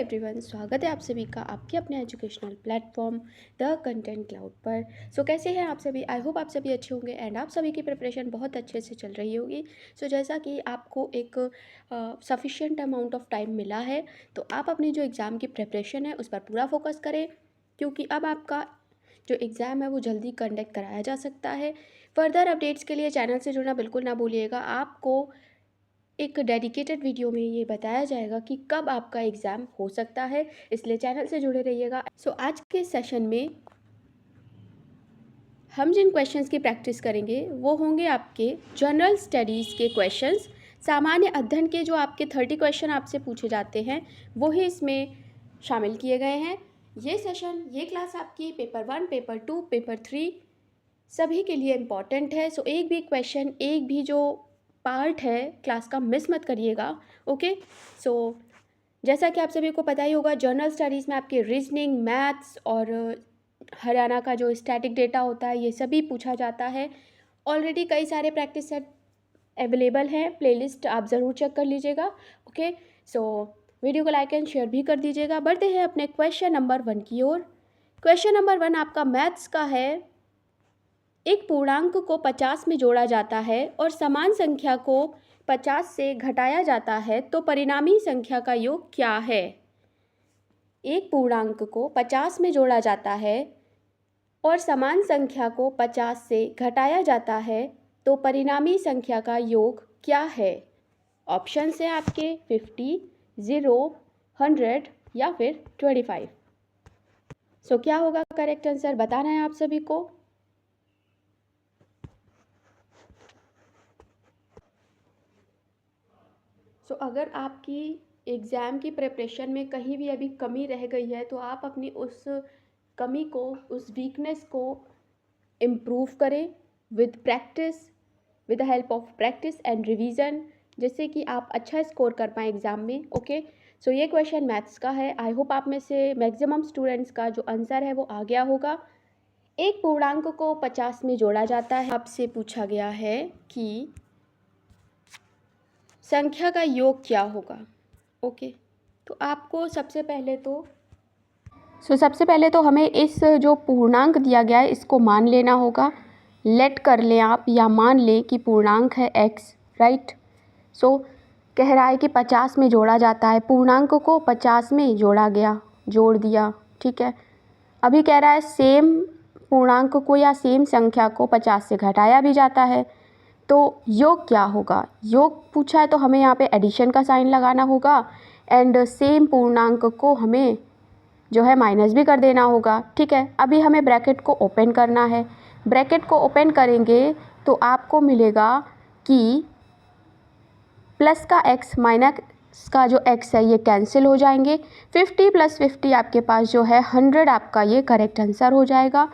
Everyone, स्वागत है आप सभी का आपके अपने educational platform the content cloud पर। कैसे हैं आप सभी? आई होप आप सभी अच्छे होंगे एंड आप सभी की प्रिपरेशन बहुत अच्छे से चल रही होगी। जैसा कि आपको एक सफिशिएंट अमाउंट ऑफ टाइम मिला है, तो आप अपनी जो एग्ज़ाम की प्रिपरेशन है उस पर पूरा फोकस करें, क्योंकि अब आपका जो एग्ज़ाम है वो जल्दी कंडक्ट कराया जा सकता है। फर्दर अपडेट्स के लिए चैनल से जुड़ना बिल्कुल ना भूलिएगा। आपको एक डेडिकेटेड वीडियो में ये बताया जाएगा कि कब आपका एग्ज़ाम हो सकता है, इसलिए चैनल से जुड़े रहिएगा। आज के सेशन में हम जिन क्वेश्चंस की प्रैक्टिस करेंगे वो होंगे आपके जनरल स्टडीज़ के क्वेश्चंस। सामान्य अध्ययन के जो आपके 30 क्वेश्चन आपसे पूछे जाते हैं वो ही इसमें शामिल किए गए हैं। ये सेशन, ये क्लास आपकी पेपर 1, पेपर 2, पेपर 3 सभी के लिए इम्पॉर्टेंट है। एक भी क्वेश्चन, एक भी जो पार्ट है क्लास का मिस मत करिएगा। ओके, जैसा कि आप सभी को पता ही होगा, जनरल स्टडीज़ में आपके रीजनिंग, मैथ्स और हरियाणा का जो स्टैटिक डेटा होता है ये सभी पूछा जाता है। ऑलरेडी कई सारे प्रैक्टिस सेट अवेलेबल हैं, प्लेलिस्ट आप ज़रूर चेक कर लीजिएगा। ओके, वीडियो को लाइक एंड शेयर भी कर दीजिएगा। बढ़ते हैं अपने क्वेश्चन नंबर 1 की ओर। क्वेश्चन नंबर 1 आपका मैथ्स का है। एक पूर्णांक को 50 में जोड़ा जाता है और समान संख्या को 50 से घटाया जाता है, तो परिणामी संख्या का योग क्या है? एक पूर्णांक को 50 में जोड़ा जाता है और समान संख्या को 50 से घटाया जाता है, तो परिणामी संख्या का योग क्या है? ऑप्शन है आपके 50, 0, 100 या फिर 25। क्या होगा करेक्ट आंसर, बताना है आप सभी को। अगर आपकी एग्ज़ाम की प्रिपरेशन में कहीं भी अभी कमी रह गई है, तो आप अपनी उस कमी को, उस वीकनेस को इम्प्रूव करें with practice, with the help of practice and revision, जिससे कि आप अच्छा स्कोर कर पाएँ एग्ज़ाम में। ओके, ये क्वेश्चन मैथ्स का है। आई होप आप में से मैक्सिमम स्टूडेंट्स का जो आंसर है वो आ गया होगा। एक पूर्णांक को 50 में जोड़ा जाता है। आपसे पूछा गया है कि संख्या का योग क्या होगा। ओके, तो आपको सबसे पहले तो हमें इस जो पूर्णांक दिया गया है इसको मान लेना होगा। लेट कर लें आप, या मान लें कि पूर्णांक है x, राइट। कह रहा है कि 50 में जोड़ा जाता है, पूर्णांक को 50 में जोड़ा गया, जोड़ दिया, ठीक है। अभी कह रहा है सेम पूर्णांक को या सेम संख्या को 50 से घटाया भी जाता है, तो योग क्या होगा? योग पूछा है तो हमें यहाँ पे एडिशन का साइन लगाना होगा एंड सेम पूर्णांक को हमें जो है माइनस भी कर देना होगा, ठीक है। अभी हमें ब्रैकेट को ओपन करना है। ब्रैकेट को ओपन करेंगे तो आपको मिलेगा कि प्लस का x माइनस का जो x है ये कैंसिल हो जाएंगे। 50 + 50 आपके पास जो है 100 आपका ये करेक्ट आंसर हो जाएगा।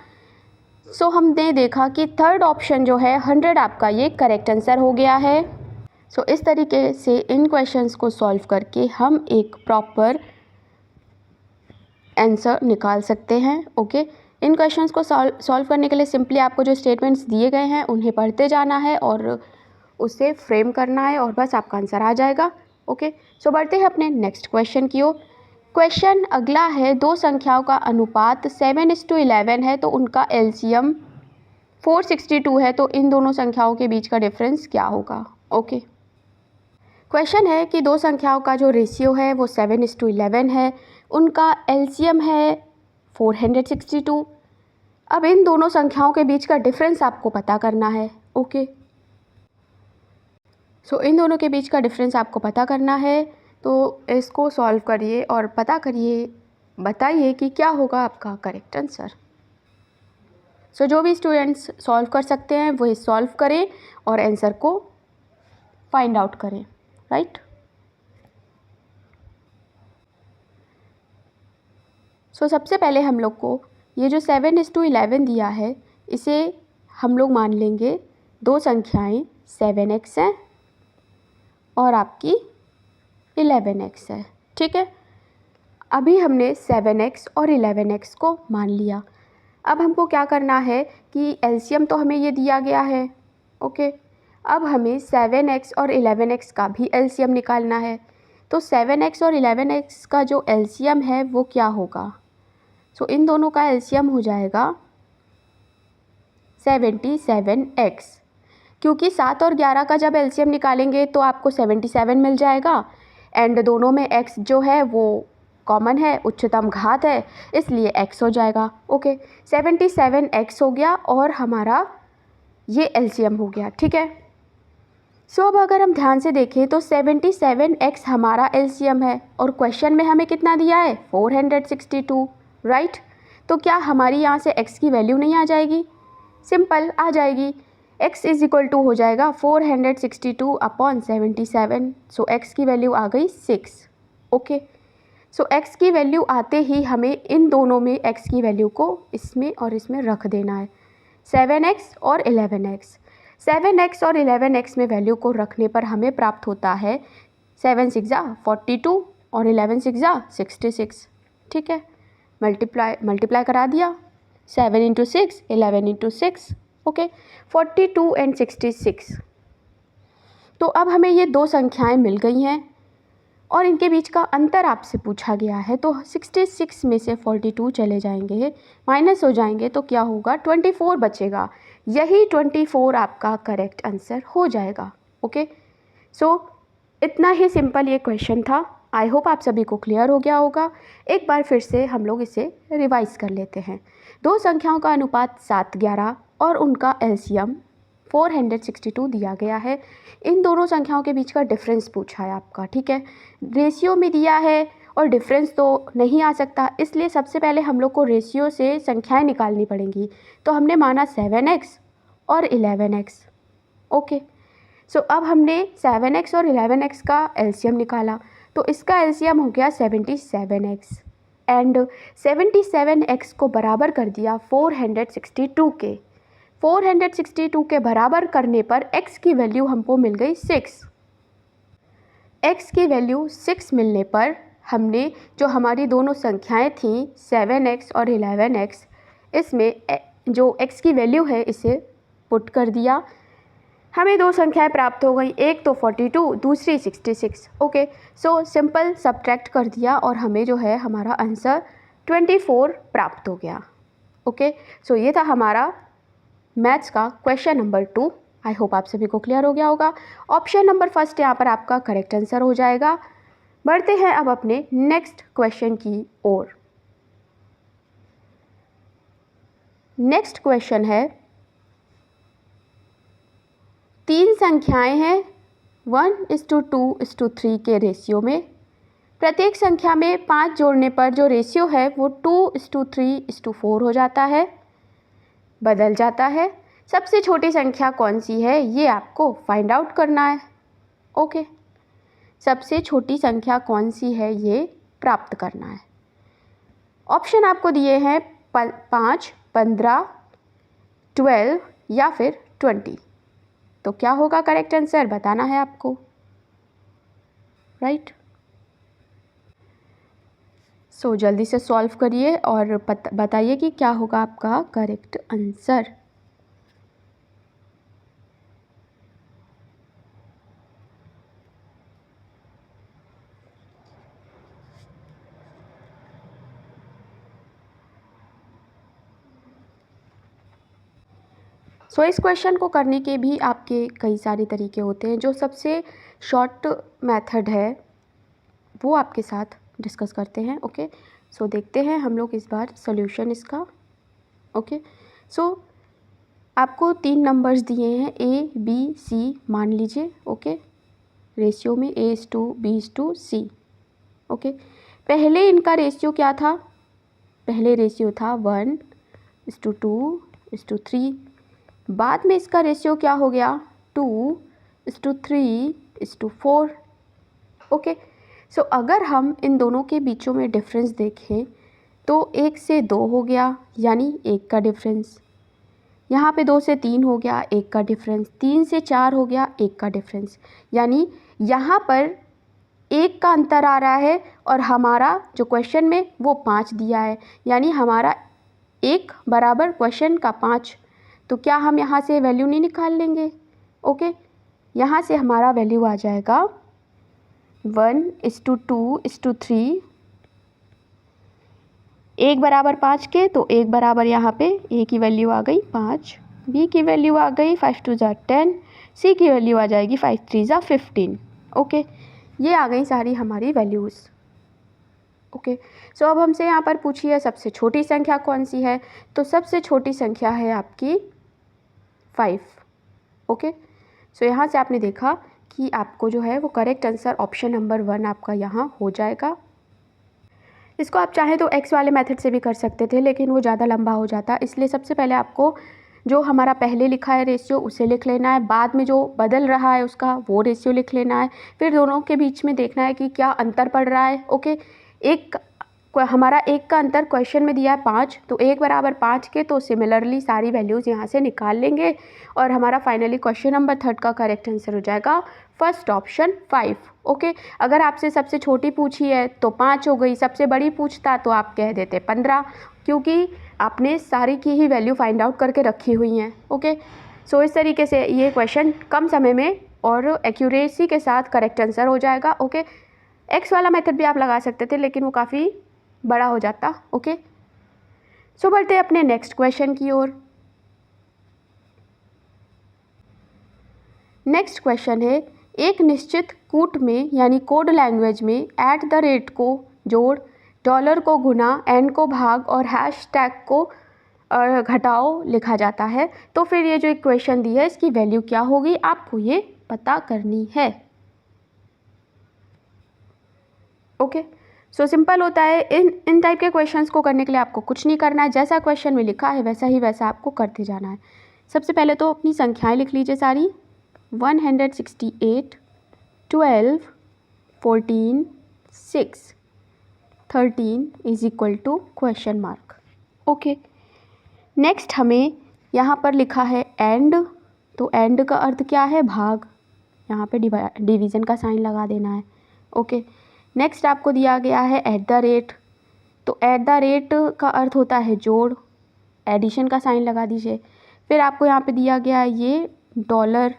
हमने देखा कि थर्ड ऑप्शन जो है 100 आपका ये करेक्ट आंसर हो गया है। इस तरीके से इन क्वेश्चंस को सॉल्व करके हम एक प्रॉपर आंसर निकाल सकते हैं। ओके, इन क्वेश्चंस को सॉल्व करने के लिए सिंपली आपको जो स्टेटमेंट्स दिए गए हैं उन्हें पढ़ते जाना है और उसे फ्रेम करना है और बस आपका आंसर आ जाएगा। ओके, बढ़ते हैं अपने नेक्स्ट क्वेश्चन की ओर। क्वेश्चन अगला है, दो संख्याओं का अनुपात 7:11 है, तो उनका एलसीएम 462 है, तो इन दोनों संख्याओं के बीच का डिफरेंस क्या होगा? ओके, क्वेश्चन है कि दो संख्याओं का जो रेशियो है वो 7:11 है, उनका एलसीएम है 462। अब इन दोनों संख्याओं के बीच का डिफरेंस आपको पता करना है। ओके, इन दोनों के बीच का डिफरेंस आपको पता करना है, तो इसको सॉल्व करिए और पता करिए, बताइए कि क्या होगा आपका करेक्ट आंसर। जो भी स्टूडेंट्स सॉल्व कर सकते हैं वो सॉल्व करें और आंसर को फाइंड आउट करें, राइट। सबसे पहले हम लोग को ये जो 7:11 दिया है इसे हम लोग मान लेंगे दो संख्याएं 7x हैं और आपकी 11x है, ठीक है। अभी हमने 7x और 11x को मान लिया। अब हमको क्या करना है कि एलसीएम तो हमें ये दिया गया है। ओके, अब हमें 7x और 11x का भी एलसीएम निकालना है। तो 7x और 11x का जो एलसीएम है वो क्या होगा? सो इन दोनों का एलसीएम हो जाएगा 77x, क्योंकि 7 और 11 का जब एलसीएम निकालेंगे तो आपको 77 मिल जाएगा एंड दोनों में x जो है वो कॉमन है, उच्चतम घात है, इसलिए x हो जाएगा। ओके, 77x हो गया और हमारा ये एलसीएम हो गया। ठीक है, सो अब अगर हम ध्यान से देखें तो 77x हमारा एलसीएम है और क्वेश्चन में हमें कितना दिया है? 462, राइट। तो क्या हमारी यहाँ से x की वैल्यू नहीं आ जाएगी? सिंपल आ जाएगी। x इज इक्वल टू हो जाएगा 462 अपॉन 77। सो x की वैल्यू आ गई 6। ओके, सो x की वैल्यू आते ही हमें इन दोनों में x की वैल्यू को इसमें और इसमें रख देना है, 7x और 11x। 7x और 11x में वैल्यू को रखने पर हमें प्राप्त होता है 7 6 42 और 11 6 66। ठीक है, मल्टीप्लाई करा दिया, 7 इंटू 6 11 इंटू 6। Okay, 42 and 66। तो अब हमें ये दो संख्याएं मिल गई हैं और इनके बीच का अंतर आपसे पूछा गया है। तो 66 में से 42 चले जाएंगे, माइनस हो जाएंगे, तो क्या होगा? 24 बचेगा। यही 24 आपका करेक्ट आंसर हो जाएगा। ओके, सो इतना ही सिंपल ये क्वेश्चन था। आई होप आप सभी को क्लियर हो गया होगा। एक बार फिर से हम लोग इसे रिवाइज कर लेते हैं। दो संख्याओं का अनुपात 7-11 और उनका एलसीएम 462 दिया गया है। इन दोनों संख्याओं के बीच का डिफरेंस पूछा है आपका। ठीक है, रेशियो में दिया है और डिफरेंस तो नहीं आ सकता, इसलिए सबसे पहले हम लोग को रेशियो से संख्याएं निकालनी पड़ेंगी। तो हमने माना 7x और 11x। ओके, सो अब हमने 7x और 11x का एलसीएम निकाला, तो इसका एलसीएम हो गया 77x एंड 77x को बराबर कर दिया 462 के। 462 के बराबर करने पर x की वैल्यू हमको मिल गई 6। x की वैल्यू 6 मिलने पर हमने जो हमारी दोनों संख्याएं थीं 7x और 11x, इसमें जो x की वैल्यू है इसे पुट कर दिया। हमें दो संख्याएं प्राप्त हो गई, एक तो 42, दूसरी 66। ओके, सो सिंपल सब्ट्रैक्ट कर दिया और हमें जो है हमारा आंसर 24 प्राप्त हो गया। ओके, सो ये था हमारा मैथ्स का क्वेश्चन नंबर 2। आई होप आप सभी को क्लियर हो गया होगा। ऑप्शन नंबर फर्स्ट यहाँ पर आपका करेक्ट आंसर हो जाएगा। बढ़ते हैं अब अपने नेक्स्ट क्वेश्चन की ओर। नेक्स्ट क्वेश्चन है, तीन संख्याएं हैं 1:2:3 के रेशियो में। प्रत्येक संख्या में 5 जोड़ने पर जो रेशियो है वो 2:3:4 हो जाता है, बदल जाता है। सबसे छोटी संख्या कौन सी है ये आपको फाइंड आउट करना है। ओके, सबसे छोटी संख्या कौन सी है ये प्राप्त करना है। ऑप्शन आपको दिए हैं 5, 15, 12 या फिर 20। तो क्या होगा करेक्ट आंसर बताना है आपको, राइट। सो जल्दी से सॉल्व करिए और बताइए कि क्या होगा आपका करेक्ट आंसर। सो इस क्वेश्चन को करने के भी आपके कई सारे तरीके होते हैं। जो सबसे शॉर्ट मेथड है वो आपके साथ डिस्कस करते हैं। ओके, सो देखते हैं हम लोग इस बार सॉल्यूशन इसका। ओके, सो आपको 3 नंबर्स दिए हैं A, B, C मान लीजिए। ओके, रेशियो में A:2B:C। ओके, पहले इनका रेशियो क्या था? पहले रेशियो था 1:2:3। बाद में इसका रेशियो क्या हो गया? 2:3:4। ओके, सो अगर हम इन दोनों के बीचों में डिफरेंस देखें तो 1 से 2 हो गया, यानी 1 का डिफरेंस। यहाँ पे 2 से 3 हो गया, 1 का डिफरेंस। 3 से 4 हो गया, 1 का डिफरेंस। यानी यहाँ पर 1 का अंतर आ रहा है और हमारा जो क्वेश्चन में वो 5 दिया है, यानी हमारा 1 बराबर क्वेश्चन का 5। तो क्या हम यहाँ से वैल्यू नहीं निकाल लेंगे? ओके, यहाँ से हमारा वैल्यू आ जाएगा 1:2:3, 1 बराबर 5 के, तो 1 बराबर यहाँ पे ए की वैल्यू आ गई 5, बी की वैल्यू आ गई 5 2 10, सी की वैल्यू आ जाएगी 5 3 15। ओके, ये आ गई सारी हमारी वैल्यूज़। ओके, सो अब हमसे यहाँ पर पूछिए सबसे छोटी संख्या कौन सी है, तो सबसे छोटी संख्या है आपकी 5। ओके, सो यहाँ से आपने देखा कि आपको जो है वो करेक्ट आंसर ऑप्शन नंबर 1 आपका यहाँ हो जाएगा। इसको आप चाहें तो एक्स वाले मेथड से भी कर सकते थे, लेकिन वो ज़्यादा लंबा हो जाता, इसलिए सबसे पहले आपको जो हमारा पहले लिखा है रेशियो उसे लिख लेना है, बाद में जो बदल रहा है उसका वो रेशियो लिख लेना है, फिर दोनों के बीच में देखना है कि क्या अंतर पड़ रहा है। ओके, हमारा एक का अंतर क्वेश्चन में दिया है 5, तो 1 बराबर 5 के, तो सिमिलरली सारी वैल्यूज़ यहाँ से निकाल लेंगे और हमारा फाइनली क्वेश्चन नंबर 3 का करेक्ट आंसर हो जाएगा फर्स्ट ऑप्शन 5। ओके, अगर आपसे सबसे छोटी पूछी है तो 5 हो गई, सबसे बड़ी पूछता तो आप कह देते 15, क्योंकि आपने सारी की ही वैल्यू फाइंड आउट करके रखी हुई हैं। ओके, सो इस तरीके से ये क्वेश्चन कम समय में और एक्यूरेसी के साथ करेक्ट आंसर हो जाएगा। ओके, एक्स वाला मेथड भी आप लगा सकते थे, लेकिन वो काफ़ी बड़ा हो जाता। ओके, सो बढ़ते हैं अपने नेक्स्ट क्वेश्चन की ओर। नेक्स्ट क्वेश्चन है, एक निश्चित कूट में यानी कोड लैंग्वेज में @ को जोड़, डॉलर को गुना, एन को भाग और हैशटैग को घटाओ लिखा जाता है, तो फिर ये जो इक्वेशन दी है इसकी वैल्यू क्या होगी, आपको ये पता करनी है। ओके, सो सिंपल होता है। इन टाइप के क्वेश्चंस को करने के लिए आपको कुछ नहीं करना है, जैसा क्वेश्चन में लिखा है वैसा आपको करते जाना है। सबसे पहले तो अपनी संख्याएं लिख लीजिए सारी, 168, 12, 14, 6, 13 is equal to question mark. Okay, next हमें यहाँ पर लिखा है एंड, तो एंड का अर्थ क्या है, भाग, यहाँ पे डिवीज़न का साइन लगा देना है। ओके, नेक्स्ट आपको दिया गया है @, तो @ का अर्थ होता है जोड़, एडिशन का साइन लगा दीजिए। फिर आपको यहाँ पे दिया गया है ये डॉलर,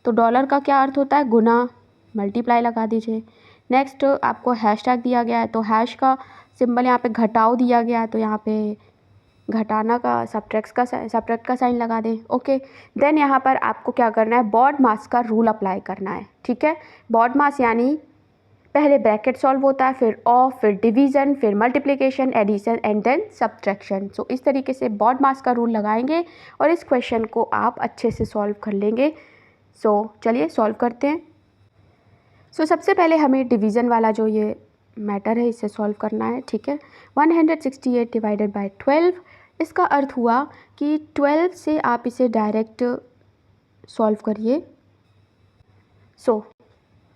तो डॉलर का क्या अर्थ होता है, गुना, मल्टीप्लाई लगा दीजिए। नेक्स्ट आपको हैशटैग दिया गया है, तो हैश का सिंबल यहाँ पे घटाओ दिया गया है, तो यहाँ पे घटाना का सब्ट्रैक्ट का साइन लगा दें। ओके, देन यहाँ पर आपको क्या करना है, बॉड मास का रूल अप्लाई करना है। ठीक है, बॉड मास यानी पहले ब्रैकेट सॉल्व होता है, फिर ऑफ, फिर डिवीज़न, फिर multiplication, addition and then subtraction. So इस तरीके से बॉड मास का रूल लगाएंगे और इस क्वेश्चन को आप अच्छे से सॉल्व कर लेंगे। सो चलिए सॉल्व करते हैं। सो सबसे पहले हमें डिवीज़न वाला जो ये मैटर है इसे सॉल्व करना है। ठीक है, 168 डिवाइडेड बाय 12, इसका अर्थ हुआ कि 12 से आप इसे डायरेक्ट सॉल्व करिए। सो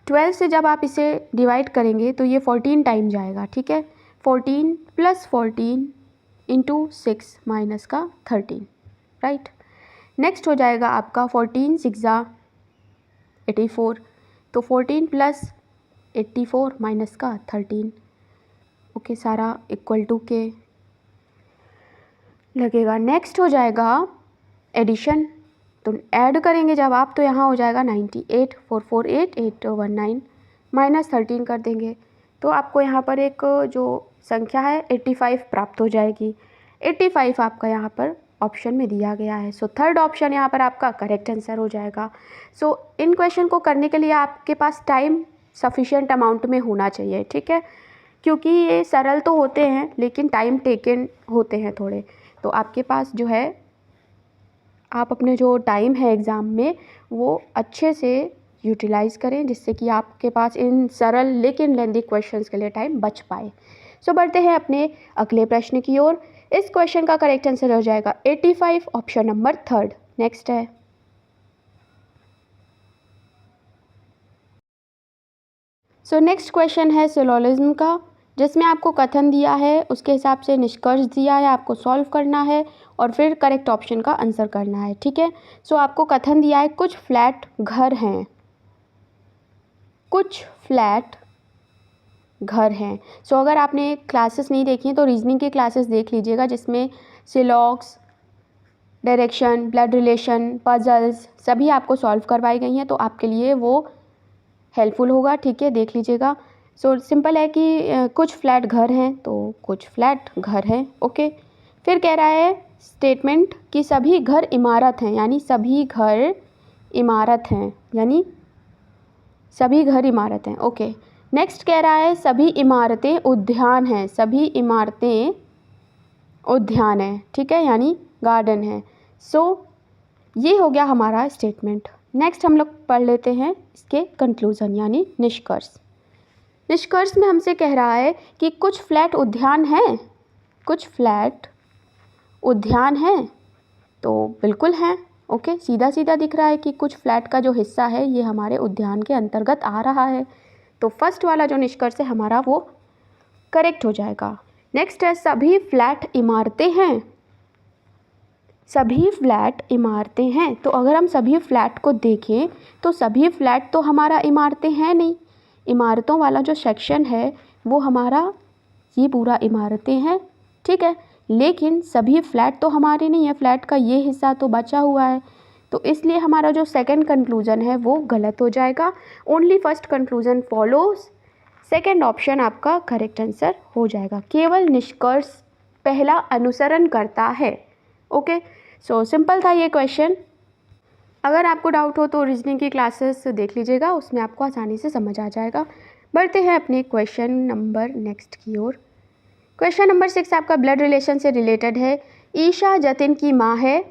12 से जब आप इसे डिवाइड करेंगे तो ये 14 टाइम जाएगा। ठीक है, 14 + 14 × 6 माइनस का 13, राइट। नेक्स्ट हो जाएगा आपका 14 6 84, तो 14 + 84 माइनस का 13। ओके, सारा इक्वल टू के लगेगा। नेक्स्ट हो जाएगा एडिशन, तो ऐड करेंगे जब आप, तो यहाँ हो जाएगा 98 448 819 माइनस 13 कर देंगे, तो आपको यहाँ पर एक जो संख्या है 85 प्राप्त हो जाएगी। 85 आपका यहाँ पर ऑप्शन में दिया गया है। सो थर्ड ऑप्शन यहाँ पर आपका करेक्ट आंसर हो जाएगा। सो इन क्वेश्चन को करने के लिए आपके पास टाइम सफिशिएंट अमाउंट में होना चाहिए। ठीक है, क्योंकि ये सरल तो होते हैं लेकिन टाइम टेकन होते हैं थोड़े, तो आपके पास जो है आप अपने जो टाइम है एग्ज़ाम में वो अच्छे से यूटिलाइज़ करें, जिससे कि आपके पास इन सरल लेकिन लेंदी क्वेश्चंस के लिए टाइम बच पाए। सो बढ़ते हैं अपने अगले प्रश्न की ओर। इस क्वेश्चन का करेक्ट आंसर हो जाएगा 85, ऑप्शन नंबर 3। नेक्स्ट है नेक्स्ट क्वेश्चन है सिलोजिज्म का, जिसमें आपको कथन दिया है, उसके हिसाब से निष्कर्ष दिया है, आपको सॉल्व करना है और फिर करेक्ट ऑप्शन का आंसर करना है। ठीक है, सो आपको कथन दिया है कुछ फ्लैट घर हैं, कुछ फ्लैट घर हैं। सो अगर आपने क्लासेस नहीं देखी हैं तो रीजनिंग की क्लासेस देख लीजिएगा, जिसमें सिलॉग्स, डायरेक्शन, ब्लड रिलेशन, पजल्स सभी आपको सॉल्व करवाई गई हैं, तो आपके लिए वो हेल्पफुल होगा, ठीक है, देख लीजिएगा। सो सिंपल है कि कुछ फ्लैट घर हैं तो कुछ फ्लैट घर हैं, ओके। फिर कह रहा है स्टेटमेंट कि सभी घर इमारत हैं, यानी सभी घर इमारत हैं, यानी सभी घर इमारत हैं, ओके। नेक्स्ट कह रहा है सभी इमारतें उद्यान हैं, सभी इमारतें उद्यान हैं, ठीक है, यानी गार्डन है। सो ये हो गया हमारा स्टेटमेंट। नेक्स्ट हम लोग पढ़ लेते हैं इसके कंक्लूज़न यानी निष्कर्ष। निष्कर्ष में हमसे कह रहा है कि कुछ फ्लैट उद्यान हैं, कुछ फ्लैट उद्यान हैं, तो बिल्कुल हैं, ओके। सीधा सीधा दिख रहा है कि कुछ फ्लैट का जो हिस्सा है ये हमारे उद्यान के अंतर्गत आ रहा है, तो फर्स्ट वाला जो निष्कर्ष है हमारा वो करेक्ट हो जाएगा। नेक्स्ट है सभी फ्लैट इमारतें हैं, सभी फ्लैट इमारतें हैं, तो अगर हम सभी फ्लैट को देखें तो सभी फ्लैट तो हमारा इमारतें हैं नहीं, इमारतों वाला जो सेक्शन है वो हमारा ये पूरा इमारतें हैं, ठीक है, लेकिन सभी फ्लैट तो हमारे नहीं है, फ्लैट का ये हिस्सा तो बचा हुआ है, तो इसलिए हमारा जो सेकंड कंक्लूजन है वो गलत हो जाएगा। Only first conclusion follows, second option आपका करेक्ट आंसर हो जाएगा। केवल निष्कर्ष पहला अनुसरण करता है, ओके। सो सिंपल था ये क्वेश्चन। अगर आपको डाउट हो तो रीजनिंग की क्लासेस देख लीजिएगा, उसमें आपको आसानी से समझ आ जाएगा। बढ़ते हैं अपने क्वेश्चन नंबर नेक्स्ट की ओर। क्वेश्चन नंबर 6 आपका ब्लड रिलेशन से रिलेटेड है। ईशा जतिन की माँ है,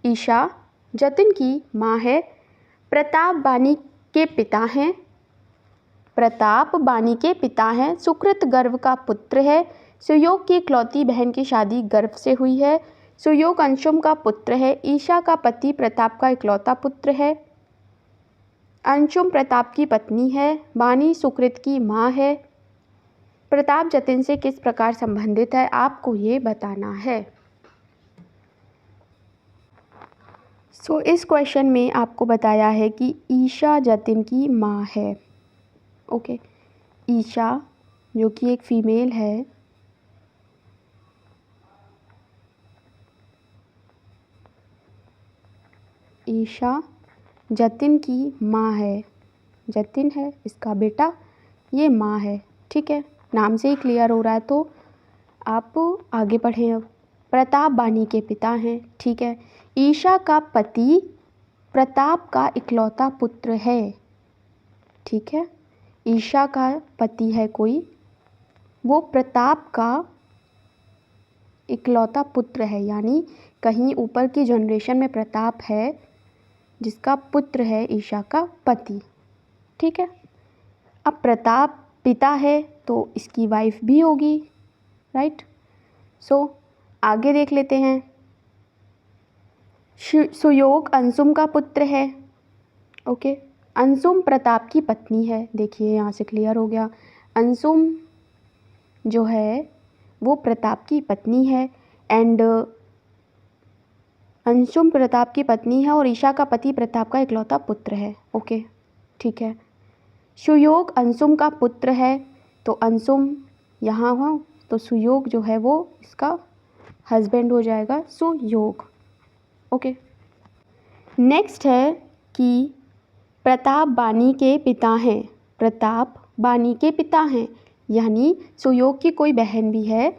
ईशा जतिन की माँ है, प्रताप बानी के पिता हैं, प्रताप बानी के पिता हैं, सुकृत गर्व का पुत्र है, सुयोग की इकलौती बहन की शादी गर्व से हुई है, सुयोग अंशुम का पुत्र है, ईशा का पति प्रताप का इकलौता पुत्र है, अंशुम प्रताप की पत्नी है, बानी सुकृत की माँ है, प्रताप जतिन से किस प्रकार संबंधित है, आपको ये बताना है। सो इस क्वेश्चन में आपको बताया है कि ईशा जतिन की माँ है, ओके। ईशा जो कि एक फीमेल है, ईशा जतिन की माँ है, जतिन है इसका बेटा, ये माँ है, ठीक है, नाम से ही क्लियर हो रहा है, तो आप आगे पढ़ें। अब प्रताप बानी के पिता हैं, ठीक है, ईशा का पति प्रताप का इकलौता पुत्र है, ठीक है, ईशा का पति है कोई, वो प्रताप का इकलौता पुत्र है, यानी कहीं ऊपर की जनरेशन में प्रताप है जिसका पुत्र है ईशा का पति, ठीक है। अब प्रताप पिता है तो इसकी वाइफ भी होगी, राइट। सो आगे देख लेते हैं। सुयोग अंशुम का पुत्र है, ओके, अंशुम प्रताप की पत्नी है, देखिए यहाँ से क्लियर हो गया, अंशुम जो है वो प्रताप की पत्नी है, एंड अंशुम प्रताप की पत्नी है और ईशा का पति प्रताप का इकलौता पुत्र है, ओके, ठीक है। सुयोग अंशुम का पुत्र है, तो अंशुम यहाँ हो तो सुयोग जो है वो इसका हस्बैंड हो जाएगा, सुयोग, ओके। नेक्स्ट है कि प्रताप बानी के पिता हैं, प्रताप बानी के पिता हैं, यानी सुयोग की कोई बहन भी है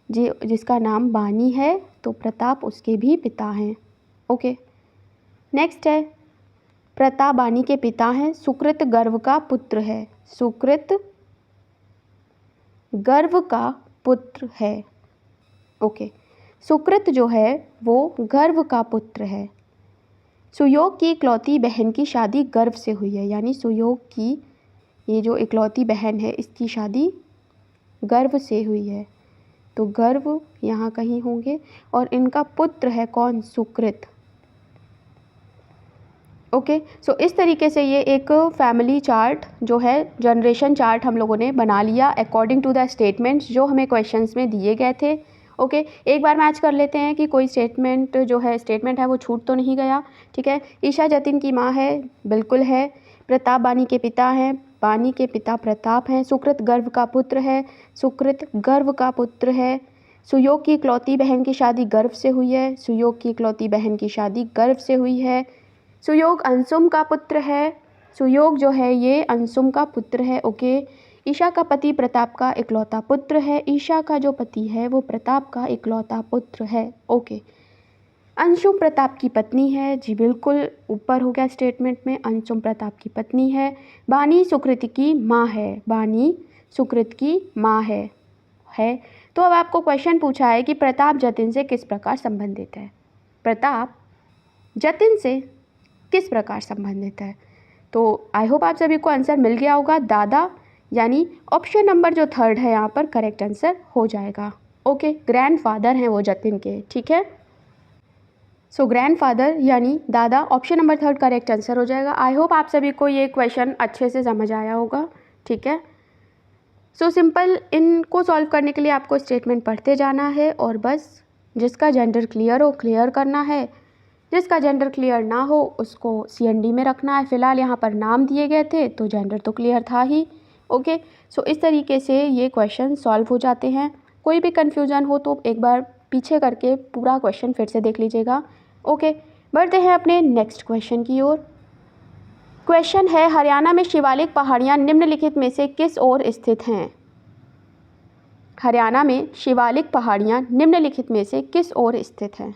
जिसका नाम बानी है, तो प्रताप उसके भी पिता हैं, ओके। नेक्स्ट है प्रताप बानी के पिता हैं, सुकृत गर्व का पुत्र है, सुकृत गर्व का पुत्र है, ओके, सुकृत जो है वो गर्व का पुत्र है, सुयोग की इकलौती बहन की शादी गर्व से हुई है, यानी सुयोग की ये जो इकलौती बहन है इसकी शादी गर्व से हुई है, तो गर्व यहाँ कहीं होंगे, और इनका पुत्र है कौन, सुकृत, ओके। सो इस तरीके से ये एक फैमिली चार्ट जो है, जनरेशन चार्ट हम लोगों ने बना लिया अकॉर्डिंग टू द स्टेटमेंट्स जो हमें क्वेश्चंस में दिए गए थे, ओके। एक बार मैच कर लेते हैं कि कोई स्टेटमेंट जो है स्टेटमेंट है वो छूट तो नहीं गया, ठीक है। ईशा जतिन की माँ है, बिल्कुल है, प्रताप बानी के पिता हैं, बानी के पिता प्रताप हैं, सुकृत गर्व का पुत्र है, सुकृत गर्व का पुत्र है, सुयोग की इकलौती बहन की शादी गर्व से हुई है, सुयोग की इकलौती बहन की शादी गर्व से हुई है, सुयोग अंशुम का पुत्र है, सुयोग जो है ये अंशुम का पुत्र है। ओके। ईशा का पति प्रताप का इकलौता पुत्र है। ईशा का जो पति है वो प्रताप का इकलौता पुत्र है। ओके। अंशुम प्रताप की पत्नी है। जी बिल्कुल, ऊपर हो गया स्टेटमेंट में, अंशुम प्रताप की पत्नी है। बानी सुकृत की माँ है। बानी सुकृत की माँ है। तो अब आपको क्वेश्चन पूछा है कि प्रताप जतिन से किस प्रकार संबंधित है। प्रताप जतिन से किस प्रकार संबंधित है। तो आई होप आप सभी को आंसर मिल गया होगा। दादा, यानी ऑप्शन नंबर जो 3 है यहाँ पर करेक्ट आंसर हो जाएगा। ओके। ग्रैंडफादर हैं वो जतिन के, ठीक है। सो ग्रैंडफादर यानी दादा, ऑप्शन नंबर 3 करेक्ट आंसर हो जाएगा। आई होप आप सभी को ये क्वेश्चन अच्छे से समझ आया होगा, ठीक है। सो सिंपल, इनको सॉल्व करने के लिए आपको स्टेटमेंट पढ़ते जाना है और बस जिसका जेंडर क्लियर हो क्लियर करना है, जिसका जेंडर क्लियर ना हो उसको CND में रखना है। फ़िलहाल यहाँ पर नाम दिए गए थे तो जेंडर तो क्लियर था ही। ओके। सो इस तरीके से ये क्वेश्चन सॉल्व हो जाते हैं। कोई भी कन्फ्यूज़न हो तो एक बार पीछे करके पूरा क्वेश्चन फिर से देख लीजिएगा। ओके। बढ़ते हैं अपने नेक्स्ट क्वेश्चन की ओर। क्वेश्चन है, हरियाणा में शिवालिक पहाड़ियाँ निम्नलिखित में से किस ओर स्थित हैं। हरियाणा में शिवालिक पहाड़ियाँ निम्नलिखित में से किस ओर स्थित हैं।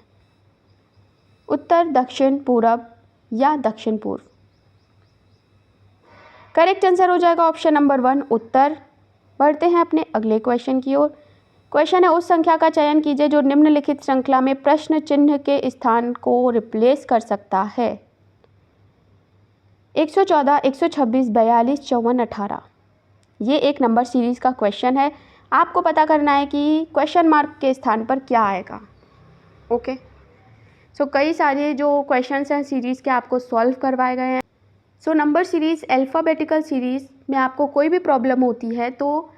उत्तर, दक्षिण, पूरब या दक्षिण पूर्व। करेक्ट आंसर हो जाएगा ऑप्शन नंबर 1 उत्तर। बढ़ते हैं अपने अगले क्वेश्चन की ओर। क्वेश्चन है, उस संख्या का चयन कीजिए जो निम्नलिखित श्रृंखला में प्रश्न चिन्ह के स्थान को रिप्लेस कर सकता है। 114, 126, 42, 54, 18। ये एक नंबर सीरीज़ का क्वेश्चन है। आपको पता करना है कि क्वेश्चन मार्क के स्थान पर क्या आएगा। ओके। सो कई सारे जो क्वेश्चंस हैं सीरीज़ के आपको सॉल्व करवाए गए हैं। So number series, alphabetical series में आपको कोई भी प्रॉब्लम होती है तो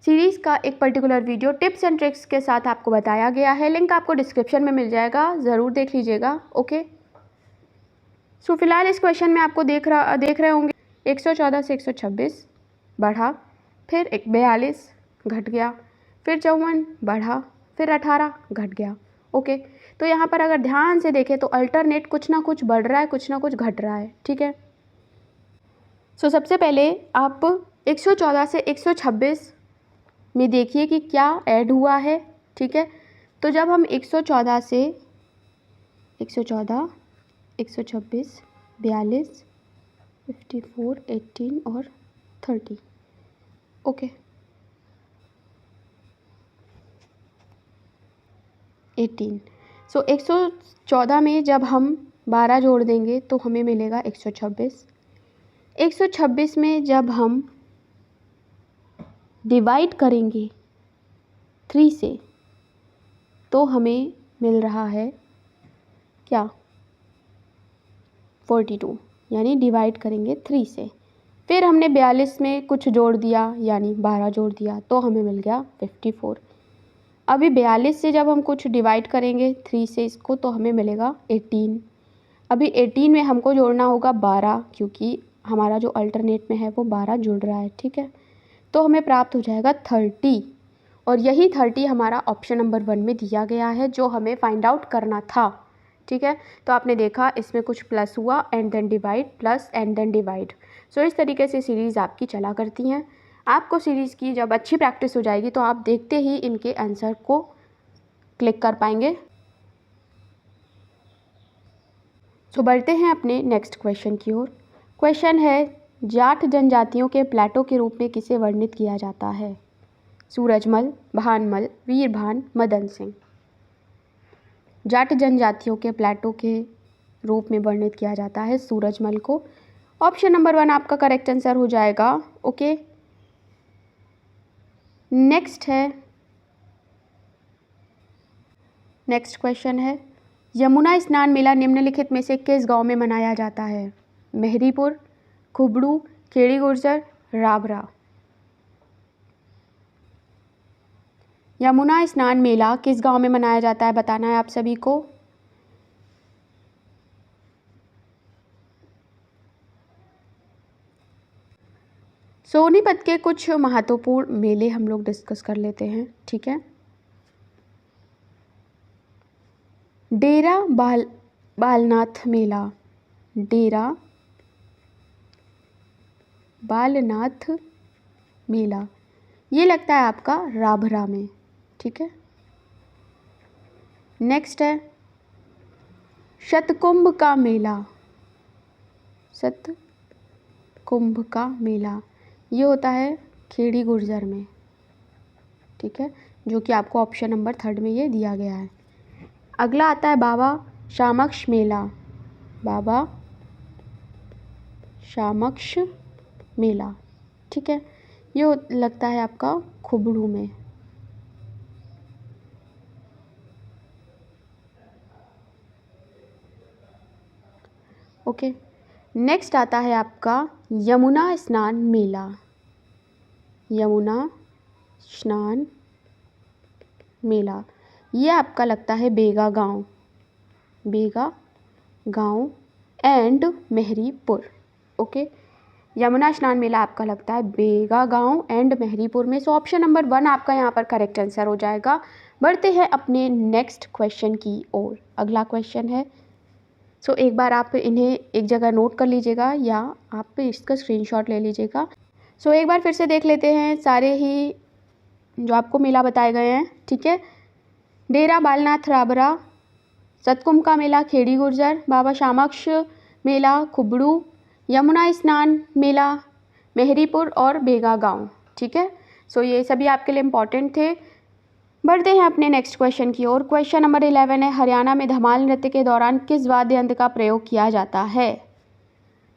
सीरीज़ का एक particular video tips and tricks के साथ आपको बताया गया है। लिंक आपको डिस्क्रिप्शन में मिल जाएगा, ज़रूर देख लीजिएगा। ओके। सो फिलहाल इस क्वेश्चन में आपको देख रहे होंगे 114 से 126 बढ़ा, फिर 42 घट गया, फिर 54 बढ़ा, फिर 18 घट गया। ओके। तो यहाँ पर अगर ध्यान से देखें तो अल्टरनेट कुछ ना कुछ बढ़ रहा है, कुछ ना कुछ घट रहा है, ठीक है। सो सबसे पहले आप 114 से 126 में देखिए कि क्या ऐड हुआ है, ठीक है। तो जब हम 114 से 114, 126, 42, 54, 18 और 30। ओके। 18। सो 114 में जब हम 12 जोड़ देंगे तो हमें मिलेगा 126। 126 में जब हम डिवाइड करेंगे 3 से तो हमें मिल रहा है क्या, 42, यानी डिवाइड करेंगे 3 से। फिर हमने 42 में कुछ जोड़ दिया यानी 12 जोड़ दिया तो हमें मिल गया 54। अभी 42 से जब हम कुछ डिवाइड करेंगे 3 से इसको तो हमें मिलेगा 18। अभी 18 में हमको जोड़ना होगा 12 क्योंकि हमारा जो अल्टरनेट में है वो 12 जुड़ रहा है, ठीक है। तो हमें प्राप्त हो जाएगा 30 और यही 30 हमारा ऑप्शन नंबर 1 में दिया गया है जो हमें फाइंड आउट करना था, ठीक है। तो आपने देखा इसमें कुछ प्लस हुआ and then divide, plus and then divide. So इस तरीके से सीरीज़ आपकी चला करती हैं। आपको सीरीज़ की जब अच्छी प्रैक्टिस हो जाएगी तो आप देखते ही इनके आंसर को क्लिक कर पाएंगे। सो बढ़ते हैं अपने नेक्स्ट क्वेश्चन की ओर। क्वेश्चन है, जाट जनजातियों के प्लेटो के रूप में किसे वर्णित किया जाता है। सूरजमल, भानमल, वीरभान, मदन सिंह। जाट जनजातियों के प्लेटो के रूप में वर्णित किया जाता है सूरजमल को। ऑप्शन नंबर 1 आपका करेक्ट आंसर हो जाएगा। ओके। नेक्स्ट क्वेश्चन है, यमुना स्नान मेला निम्नलिखित में से किस गांव में मनाया जाता है। मेहरीपुर, खुबड़ू, खेड़ी गुर्जर, राबरा। यमुना स्नान मेला किस गांव में मनाया जाता है बताना है आप सभी को। सोनीपत के कुछ महत्वपूर्ण मेले हम लोग डिस्कस कर लेते हैं, ठीक है। डेरा बालनाथ मेला, डेरा बालनाथ मेला, ये लगता है आपका राभरा में, ठीक है। नेक्स्ट है शतकुंभ का मेला, शतकुंभ का मेला, ये होता है खेड़ी गुर्जर में, ठीक है, जो कि आपको ऑप्शन नंबर 3 में ये दिया गया है। अगला आता है बाबा शामक्ष मेला, बाबा शामक्ष मेला, ठीक है, ये लगता है आपका खुबड़ू में। ओके, नेक्स्ट आता है आपका यमुना स्नान मेला, यमुना स्नान मेला, ये आपका लगता है बेगा गांव एंड मेहरीपुर। ओके, यमुना स्नान मेला आपका लगता है बेगा गांव एंड मेहरीपुर में। सो ऑप्शन नंबर 1 आपका यहाँ पर करेक्ट आंसर हो जाएगा। बढ़ते हैं अपने नेक्स्ट क्वेश्चन की ओर। अगला क्वेश्चन है, सो एक बार आप इन्हें एक जगह नोट कर लीजिएगा या आप इसका स्क्रीनशॉट ले लीजिएगा। सो एक बार फिर से देख लेते हैं सारे ही जो आपको मेला बताए गए हैं, ठीक है। डेरा बालनाथ राबरा, सतकुंभ का मेला खेड़ी गुर्जर, बाबा शामक्ष मेला खुबड़ू, यमुना स्नान मेला मेहरीपुर और बेगा गांव, ठीक है। सो ये सभी आपके लिए इम्पॉर्टेंट थे। बढ़ते हैं अपने नेक्स्ट क्वेश्चन की ओर। क्वेश्चन नंबर 11 है, हरियाणा में धमाल नृत्य के दौरान किस वाद्य यंत्र का प्रयोग किया जाता है?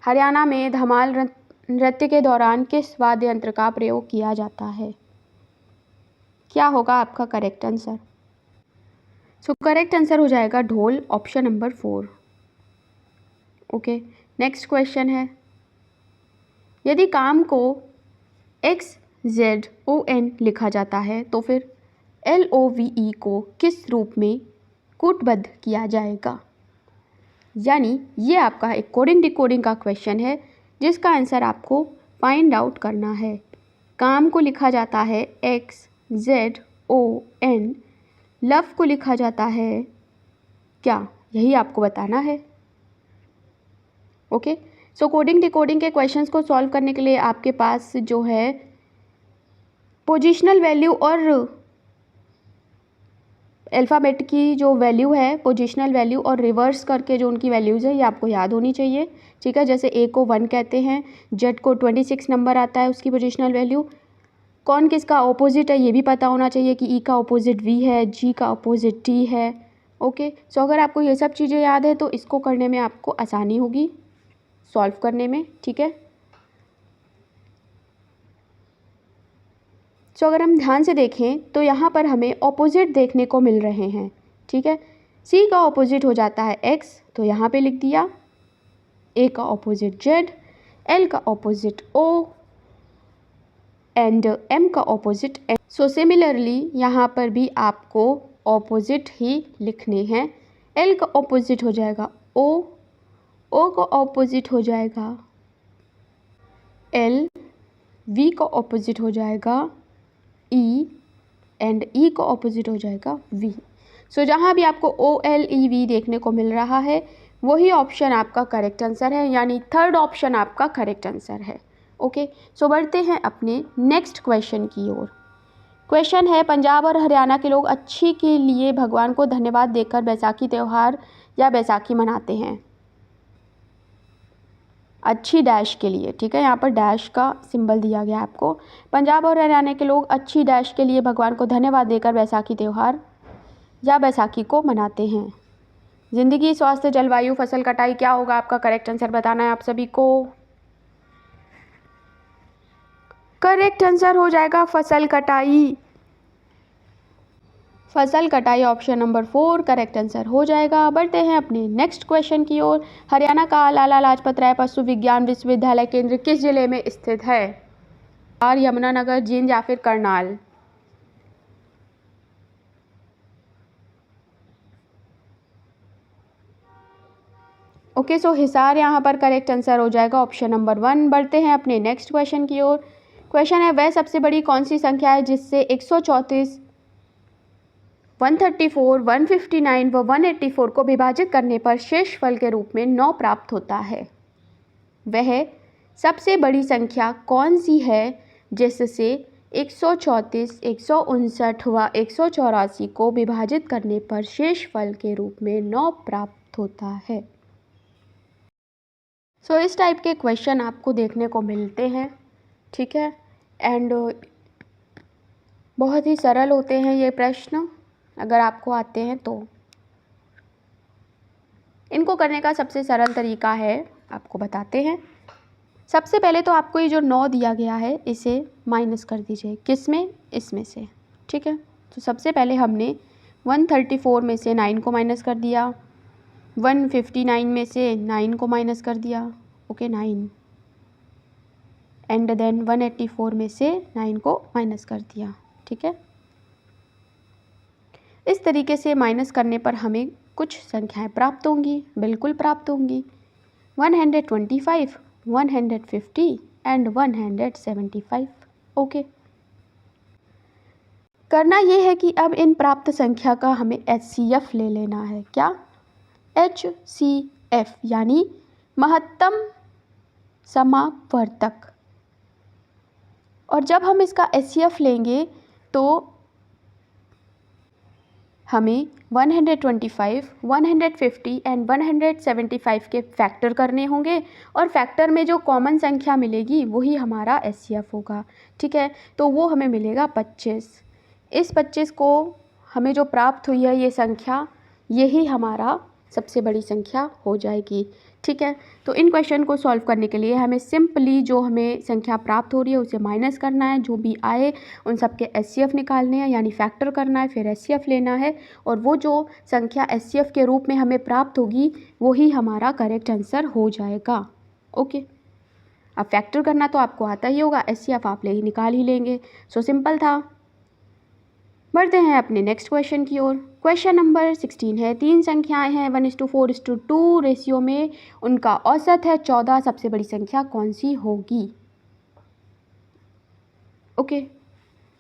हरियाणा में धमाल नृत्य के दौरान किस वाद्य यंत्र का प्रयोग किया जाता है? क्या होगा आपका correct answer? So correct answer हो जाएगा ढोल, option number 4। Okay, next question है, यदि काम को XZON लिखा जाता है तो फिर LOVE को किस रूप में कूटबद्ध किया जाएगा? यानी ये आपका एक कोडिंग डिकोडिंग का क्वेश्चन है जिसका आंसर आपको फाइंड आउट करना है। काम को लिखा जाता है XZON, लव को लिखा जाता है क्या, यही आपको बताना है। ओके, सो कोडिंग डिकोडिंग के क्वेश्चंस को सॉल्व करने के लिए आपके पास जो है पोजिशनल वैल्यू और अल्फ़ाबेट की जो वैल्यू है, पोजिशनल वैल्यू और रिवर्स करके जो उनकी वैल्यूज़ है ये आपको याद होनी चाहिए, ठीक है। जैसे A को 1 कहते हैं, Z को 26 नंबर आता है उसकी पोजिशनल वैल्यू, कौन किसका ऑपोजिट है ये भी पता होना चाहिए कि E का ऑपोजिट V है, G का ऑपोजिट T है। ओके, सो अगर आपको ये सब चीज़ें याद है तो इसको करने में आपको आसानी होगी, सॉल्व करने में, ठीक है। सो अगर हम ध्यान से देखें तो यहाँ पर हमें ऑपोजिट देखने को मिल रहे हैं, ठीक है। C का ऑपोजिट हो जाता है X, तो यहाँ पे लिख दिया। A का ऑपोजिट Z, L का ऑपोजिट O एंड M का ऑपोजिट N। सो सिमिलरली यहाँ पर भी आपको ऑपोजिट ही लिखने हैं। L का ऑपोजिट हो जाएगा O, O का ऑपोजिट हो जाएगा L, V का ऑपोजिट हो जाएगा E एंड E का ऑपोजिट हो जाएगा V। सो जहाँ भी आपको OLEV देखने को मिल रहा है वही ऑप्शन आपका करेक्ट आंसर है, यानी थर्ड ऑप्शन आपका करेक्ट आंसर है। ओके, सो बढ़ते हैं अपने नेक्स्ट क्वेश्चन की ओर। क्वेश्चन है, पंजाब और हरियाणा के लोग अच्छी के लिए भगवान को धन्यवाद देकर बैसाखी त्यौहार या बैसाखी मनाते हैं। अच्छी डैश के लिए, ठीक है, यहाँ पर डैश का सिंबल दिया गया है आपको। पंजाब और हरियाणा के लोग अच्छी डैश के लिए भगवान को धन्यवाद देकर बैसाखी त्यौहार या बैसाखी को मनाते हैं। जिंदगी, स्वास्थ्य, जलवायु, फसल कटाई, क्या होगा आपका करेक्ट आंसर बताना है आप सभी को। करेक्ट आंसर हो जाएगा फसल कटाई, फसल कटाई ऑप्शन नंबर 4 करेक्ट आंसर हो जाएगा। बढ़ते हैं अपने नेक्स्ट क्वेश्चन की ओर। हरियाणा का लाला लाजपत राय पशु विज्ञान विश्वविद्यालय केंद्र किस जिले में स्थित है? और यमुनानगर, जींद या फिर करनाल? ओके, सो हिसार यहाँ पर करेक्ट आंसर हो जाएगा, ऑप्शन नंबर 1। बढ़ते हैं अपने नेक्स्ट क्वेश्चन की ओर। क्वेश्चन है, वह सबसे बड़ी कौन सी संख्या है जिससे 134, 134, 159 व 184 को विभाजित करने पर शेषफल के रूप में 9 प्राप्त होता है? वह सबसे बड़ी संख्या कौन सी है जिससे 134, 159 व 184 को विभाजित करने पर शेषफल के रूप में 9 प्राप्त होता है। सो इस टाइप के क्वेश्चन आपको देखने को मिलते हैं, ठीक है। एंड बहुत ही सरल होते हैं ये प्रश्न, अगर आपको आते हैं तो। इनको करने का सबसे सरल तरीका है, आपको बताते हैं। सबसे पहले तो आपको ये जो 9 दिया गया है इसे माइनस कर दीजिए, किस में, इसमें से, ठीक है। तो सबसे पहले हमने 134 में से 9 को माइनस कर दिया, 159 में से 9 को माइनस कर दिया, ओके 9, एंड देन 184 में से 9 को माइनस कर दिया, ठीक है। इस तरीके से माइनस करने पर हमें कुछ संख्याएं प्राप्त होंगी, बिल्कुल प्राप्त होंगी। 125, 150 एंड 175, ओके। करना ये है कि अब इन प्राप्त संख्या का हमें HCF ले लेना है। क्या? HCF यानी महत्तम समावर्तक। और जब हम इसका HCF लेंगे तो हमें 125, 150 एंड 175 के फैक्टर करने होंगे, और फैक्टर में जो कॉमन संख्या मिलेगी वही हमारा HCF होगा, ठीक है। तो वो हमें मिलेगा 25। इस 25 को हमें जो प्राप्त हुई है ये संख्या, यही हमारा सबसे बड़ी संख्या हो जाएगी, ठीक है। तो इन क्वेश्चन को सॉल्व करने के लिए हमें सिंपली जो हमें संख्या प्राप्त हो रही है उसे माइनस करना है, जो भी आए उन सब के HCF निकालने हैं, यानी फैक्टर करना है, फिर HCF लेना है, और वो जो संख्या HCF के रूप में हमें प्राप्त होगी वही हमारा करेक्ट आंसर हो जाएगा, ओके। अब फैक्टर करना तो आपको आता ही होगा, HCF आप निकाल ही लेंगे। सो सिंपल था। बढ़ते हैं अपने नेक्स्ट क्वेश्चन की ओर। क्वेश्चन नंबर 16 है, 3 संख्याएं हैं 1:4:2 रेशियो में, उनका औसत है 14, सबसे बड़ी संख्या कौन सी होगी? ओके,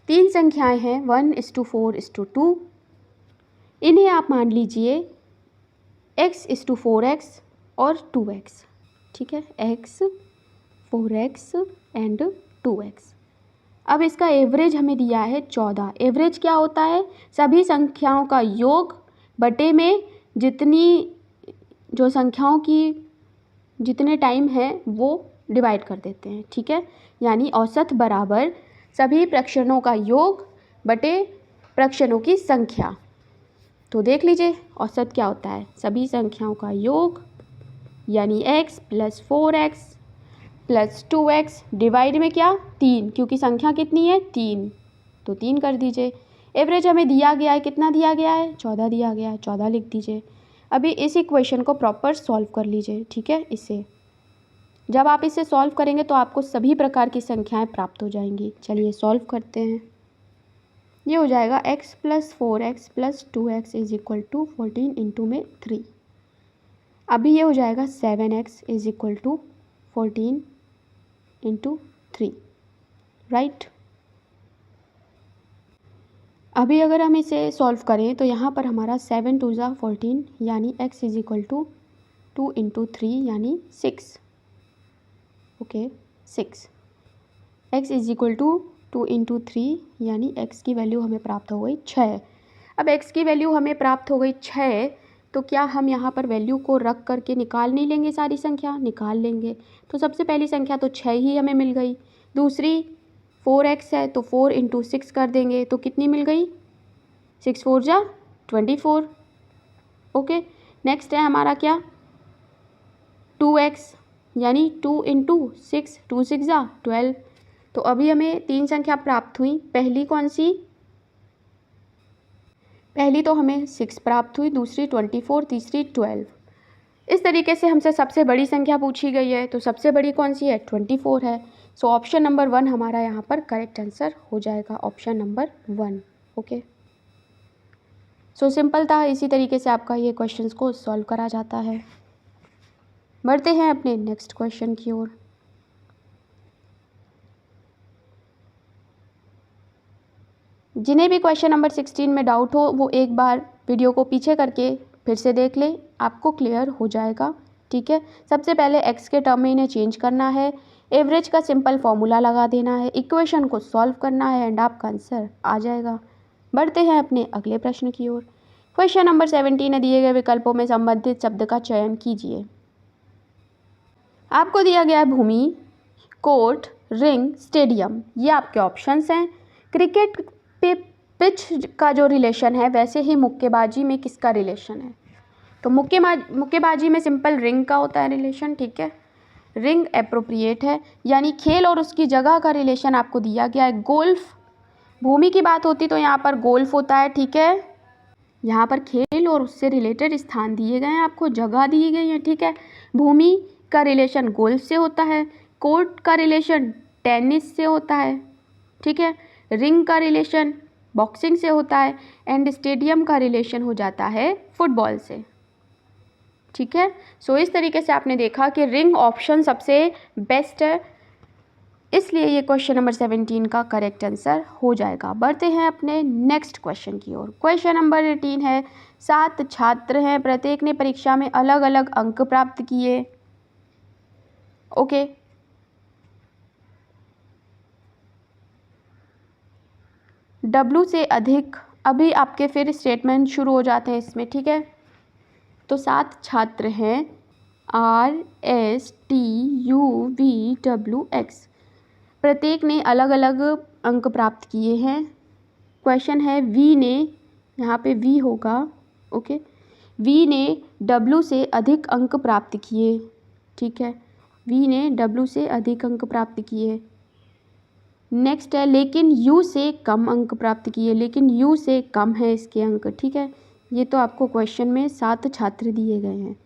3 संख्याएं हैं 1:4:2, इन्हें आप मान लीजिए x:4x और 2x, ठीक है, x, 4x एंड 2x। अब इसका एवरेज हमें दिया है 14। एवरेज क्या होता है? सभी संख्याओं का योग बटे में जितनी जो संख्याओं की जितने टाइम है वो डिवाइड कर देते हैं, ठीक है। यानी औसत बराबर सभी प्रक्षणों का योग बटे प्रक्षणों की संख्या। तो देख लीजिए औसत क्या होता है, सभी संख्याओं का योग यानी x + 4x + 2x डिवाइड में क्या 3, क्योंकि संख्या कितनी है 3, तो 3 कर दीजिए। एवरेज हमें दिया गया है, कितना दिया गया है 14 दिया गया है, 14 लिख दीजिए। अभी इस इक्वेशन को प्रॉपर सॉल्व कर लीजिए, ठीक है। इसे जब आप इसे सॉल्व करेंगे तो आपको सभी प्रकार की संख्याएं प्राप्त हो जाएंगी। चलिए सॉल्व करते हैं। ये हो जाएगा x + 4x + 2x = 14 इंटू में 3। अभी ये हो जाएगा 7x = 14 इंटू 3, राइट। अभी अगर हम इसे सॉल्व करें तो यहाँ पर हमारा 7 × 2 = 14 यानी x = 2 इंटू 3 यानी 6, ओके 6। x = 2 इंटू 3 यानी x की वैल्यू हमें प्राप्त हो गई 6। अब x की वैल्यू हमें प्राप्त हो गई 6, तो क्या हम यहाँ पर वैल्यू को रख करके निकाल नहीं लेंगे? सारी संख्या निकाल लेंगे। तो सबसे पहली संख्या तो 6 ही हमें मिल गई, दूसरी 4x है तो 4 इंटू 6 कर देंगे तो कितनी मिल गई, 6 × 4 = 24, ओके। नेक्स्ट है हमारा क्या 2x यानी 2 इंटू 6, 2 × 6 = 12। तो अभी हमें 3 संख्या प्राप्त हुई, पहली कौन सी, पहली तो हमें 6 प्राप्त हुई, दूसरी 24, तीसरी 12। इस तरीके से हमसे सबसे बड़ी संख्या पूछी गई है, तो सबसे बड़ी कौन सी है 24 है। सो ऑप्शन नंबर 1 हमारा यहाँ पर करेक्ट आंसर हो जाएगा, option number 1, okay. So simple था, इसी तरीके से आपका ये क्वेश्चंस को सॉल्व करा जाता है। बढ़ते हैं अपने नेक्स्ट क्वेश्चन की ओर। जिन्हें भी क्वेश्चन नंबर 16 में डाउट हो वो एक बार वीडियो को पीछे करके फिर से देख लें, आपको क्लियर हो जाएगा, ठीक है। सबसे पहले x के टर्म में इन्हें चेंज करना है। एवरेज का सिंपल फॉर्मूला लगा देना है, इक्वेशन को सॉल्व करना है एंड आपका आंसर आ जाएगा। बढ़ते हैं अपने अगले प्रश्न की ओर। क्वेश्चन नंबर 17 है, दिए गए विकल्पों में संबंधित शब्द का चयन कीजिए। आपको दिया गया है भूमि, कोर्ट, रिंग, स्टेडियम, ये आपके ऑप्शंस हैं। क्रिकेट पे पिच का जो रिलेशन है वैसे ही मुक्केबाजी में किसका रिलेशन है? तो मुक्केबाजी में सिंपल रिंग का होता है रिलेशन, ठीक है, रिंग एप्रोप्रिएट है, यानी खेल और उसकी जगह का रिलेशन आपको दिया गया है। गोल्फ, भूमि की बात होती तो यहाँ पर गोल्फ होता है, ठीक है, यहाँ पर खेल और उससे रिलेटेड स्थान दिए गए हैं, आपको जगह दी गई है, ठीक है। भूमि का रिलेशन गोल्फ से होता है, कोर्ट का रिलेशन टेनिस से होता है, ठीक है, रिंग का रिलेशन बॉक्सिंग से होता है एंड स्टेडियम का रिलेशन हो जाता है फुटबॉल से, ठीक है। सो इस तरीके से आपने देखा कि रिंग ऑप्शन सबसे बेस्ट है, इसलिए ये क्वेश्चन नंबर 17 का करेक्ट आंसर हो जाएगा। बढ़ते हैं अपने नेक्स्ट क्वेश्चन की ओर। क्वेश्चन नंबर 18 है, 7 छात्र हैं, प्रत्येक ने परीक्षा में अलग अलग अंक प्राप्त किए। ओके, W से अधिक, अभी आपके फिर स्टेटमेंट शुरू हो जाते हैं इसमें, ठीक है। तो 7 छात्र हैं, RSTUVWX, प्रत्येक ने अलग अलग अंक प्राप्त किए हैं। क्वेश्चन है V ने, यहाँ पे V होगा, ओके, V ने W से अधिक अंक प्राप्त किए, ठीक है, V ने W से अधिक अंक प्राप्त किए। नेक्स्ट है, लेकिन U से कम अंक प्राप्त किए, लेकिन U से कम है इसके अंक, ठीक है। ये तो आपको क्वेश्चन में 7 छात्र दिए गए हैं,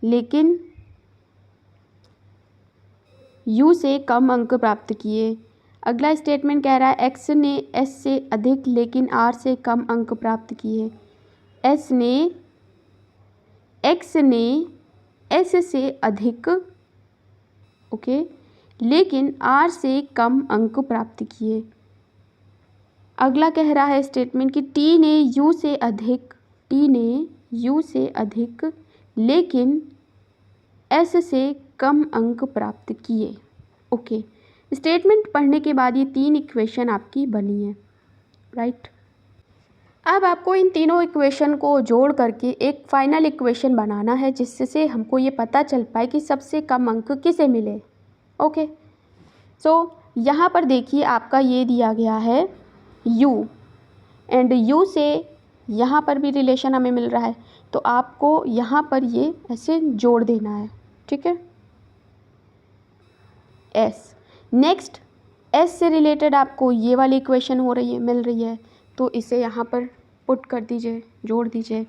लेकिन U से कम अंक प्राप्त किए। अगला स्टेटमेंट कह रहा है X ने S से अधिक लेकिन R से कम अंक प्राप्त किए। X ने S से अधिक, ओके, लेकिन R से कम अंक प्राप्त किए। अगला कह रहा है स्टेटमेंट कि T ने U से अधिक लेकिन S से कम अंक प्राप्त किए। ओके, स्टेटमेंट पढ़ने के बाद ये 3 इक्वेशन आपकी बनी है, राइट। अब आपको इन तीनों इक्वेशन को जोड़ करके एक फाइनल इक्वेशन बनाना है जिससे हमको ये पता चल पाए कि सबसे कम अंक किसे मिले। ओके, सो यहाँ पर देखिए आपका ये दिया गया है U एंड U से यहाँ पर भी रिलेशन हमें मिल रहा है, तो आपको यहाँ पर ये ऐसे जोड़ देना है, ठीक है। S, नेक्स्ट S से रिलेटेड आपको ये वाली इक्वेशन मिल रही है, तो इसे यहाँ पर पुट कर दीजिए, जोड़ दीजिए।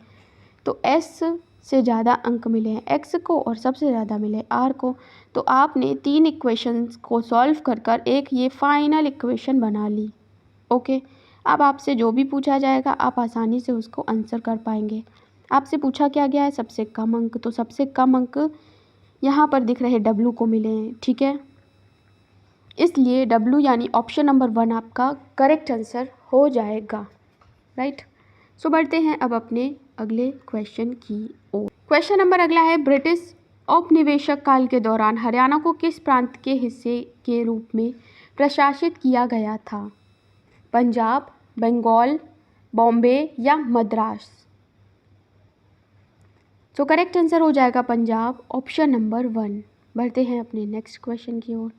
तो S से ज़्यादा अंक मिले हैं X को और सबसे ज़्यादा मिले R को, तो आपने 3 इक्वेशंस को सॉल्व कर एक ये फाइनल इक्वेशन बना ली। ओके, अब आपसे जो भी पूछा जाएगा आप आसानी से उसको आंसर कर पाएंगे। आपसे पूछा क्या गया है, सबसे कम अंक, तो सबसे कम अंक यहाँ पर दिख रहे W को मिले हैं, ठीक है, इसलिए W यानी ऑप्शन नंबर 1 आपका करेक्ट आंसर हो जाएगा, राइट। सो बढ़ते हैं अब अपने अगले क्वेश्चन की ओर। क्वेश्चन नंबर अगला है, ब्रिटिश औपनिवेशिक काल के दौरान हरियाणा को किस प्रांत के हिस्से के रूप में प्रशासित किया गया था? पंजाब, बंगाल, बॉम्बे या मद्रास? तो करेक्ट आंसर हो जाएगा पंजाब, ऑप्शन नंबर 1। बढ़ते हैं अपने नेक्स्ट क्वेश्चन की ओर।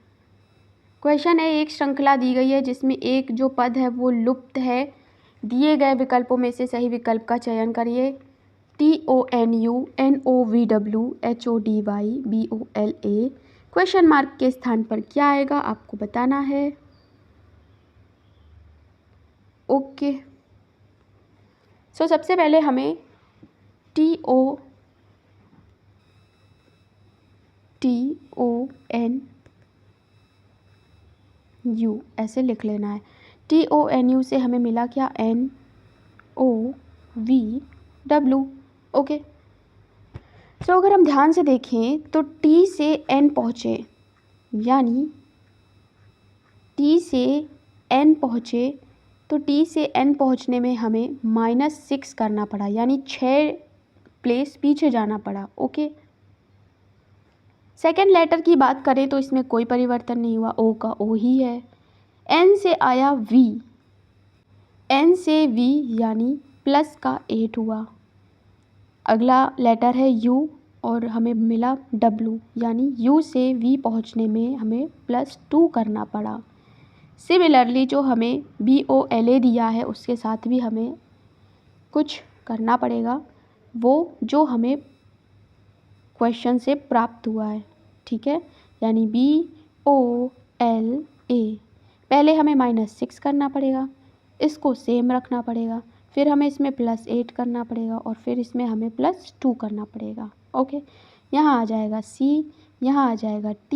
क्वेश्चन है, एक श्रृंखला दी गई है जिसमें एक जो पद है वो लुप्त है, दिए गए विकल्पों में से सही विकल्प का चयन करिए। TONU NOVW HODY BOLA, question mark के स्थान पर क्या आएगा आपको बताना है। ओके, सो सबसे पहले हमें TONU ऐसे लिख लेना है। TONU से हमें मिला क्या, NOVW। ओके, सो अगर हम ध्यान से देखें तो T से N पहुँचे, यानी T से N पहुँचे, तो T से N पहुँचने में हमें -6 करना पड़ा, यानी 6 प्लेस पीछे जाना पड़ा। ओके, सेकेंड लेटर की बात करें तो इसमें कोई परिवर्तन नहीं हुआ, ओ का ओ ही है। एन से आया वी, एन से वी यानी प्लस का 8 हुआ। अगला लेटर है यू और हमें मिला डब्लू, यानी यू से वी पहुंचने में हमें +2 करना पड़ा। सिमिलरली जो हमें BOLA दिया है उसके साथ भी हमें कुछ करना पड़ेगा, वो जो हमें क्वेश्चन से प्राप्त हुआ है, ठीक है, यानी BOLA। पहले हमें -6 करना पड़ेगा, इसको सेम रखना पड़ेगा, फिर हमें इसमें +8 करना पड़ेगा और फिर इसमें हमें +2 करना पड़ेगा। ओके, यहाँ आ जाएगा C, यहाँ आ जाएगा T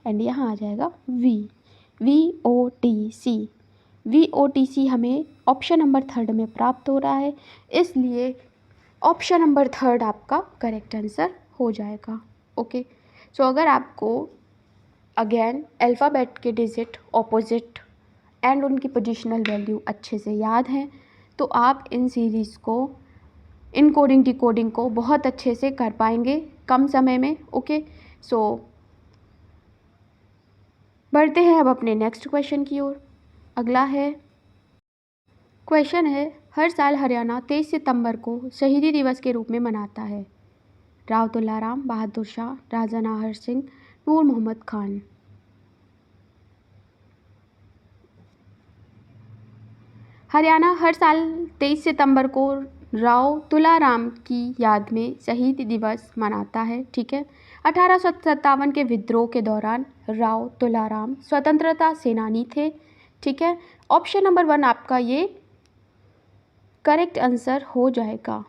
एंड यहाँ आ जाएगा V, VOTC। VOTC हमें ऑप्शन नंबर 3 में प्राप्त हो रहा है, इसलिए ऑप्शन नंबर 3 आपका करेक्ट आंसर हो जाएगा। ओके, सो अगर आपको अगेन अल्फ़ाबेट के डिजिट, ऑपोजिट एंड उनकी पोजिशनल वैल्यू अच्छे से याद हैं तो आप इन सीरीज़ को, इन कोडिंग डिकोडिंग को बहुत अच्छे से कर पाएंगे कम समय में। ओके, सो बढ़ते हैं अब अपने नेक्स्ट क्वेश्चन की ओर। अगला है क्वेश्चन है, हर साल हरियाणा 23 सितंबर को शहीदी दिवस के रूप में मनाता है। राव तुलाराम, बहादुर शाह, राजा नाहर सिंह, नूर मोहम्मद खान। हरियाणा हर साल 23 सितंबर को राव तुलाराम की याद में शहीद दिवस मनाता है, ठीक है। 1857 के विद्रोह के दौरान राव तुलाराम स्वतंत्रता सेनानी थे, ठीक है। ऑप्शन नंबर 1 आपका ये करेक्ट आंसर हो जाएगा।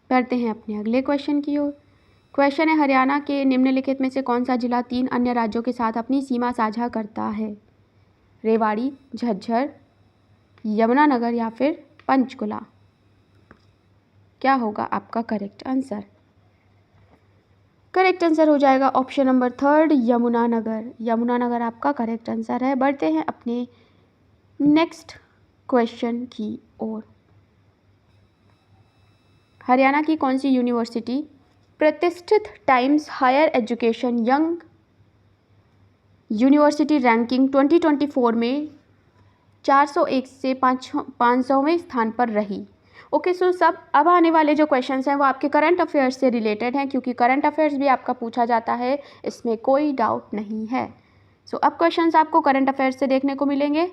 बढ़ते हैं अपने अगले क्वेश्चन की ओर। क्वेश्चन है, हरियाणा के निम्नलिखित में से कौन सा जिला 3 अन्य राज्यों के साथ अपनी सीमा साझा करता है? रेवाड़ी, झज्जर, यमुनानगर या फिर पंचकुला? क्या होगा आपका करेक्ट आंसर? करेक्ट आंसर हो जाएगा ऑप्शन नंबर 3 यमुनानगर। यमुनानगर आपका करेक्ट आंसर है। बढ़ते हैं अपने नेक्स्ट क्वेश्चन की ओर। हरियाणा की कौन सी यूनिवर्सिटी प्रतिष्ठित Times Higher Education young university ranking 2024 में 401 से 500वें स्थान पर रही? ओके, सो सब अब आने वाले जो क्वेश्चंस हैं वो आपके करंट अफेयर्स से रिलेटेड हैं, क्योंकि करंट अफेयर्स भी आपका पूछा जाता है, इसमें कोई डाउट नहीं है। सो अब क्वेश्चंस आपको करंट अफेयर्स से देखने को मिलेंगे।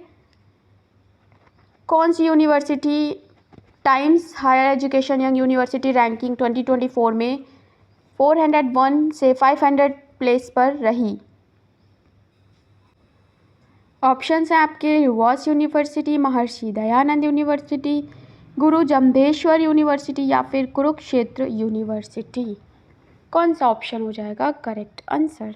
कौन सी university Times Higher Education young university ranking 2024 में 401 से 500 प्लेस पर रही? ऑप्शंस हैं आपके रिवास यूनिवर्सिटी, महर्षि दयानंद यूनिवर्सिटी, गुरु जम्भेश्वर यूनिवर्सिटी या फिर कुरुक्षेत्र यूनिवर्सिटी। कौन सा ऑप्शन हो जाएगा करेक्ट आंसर?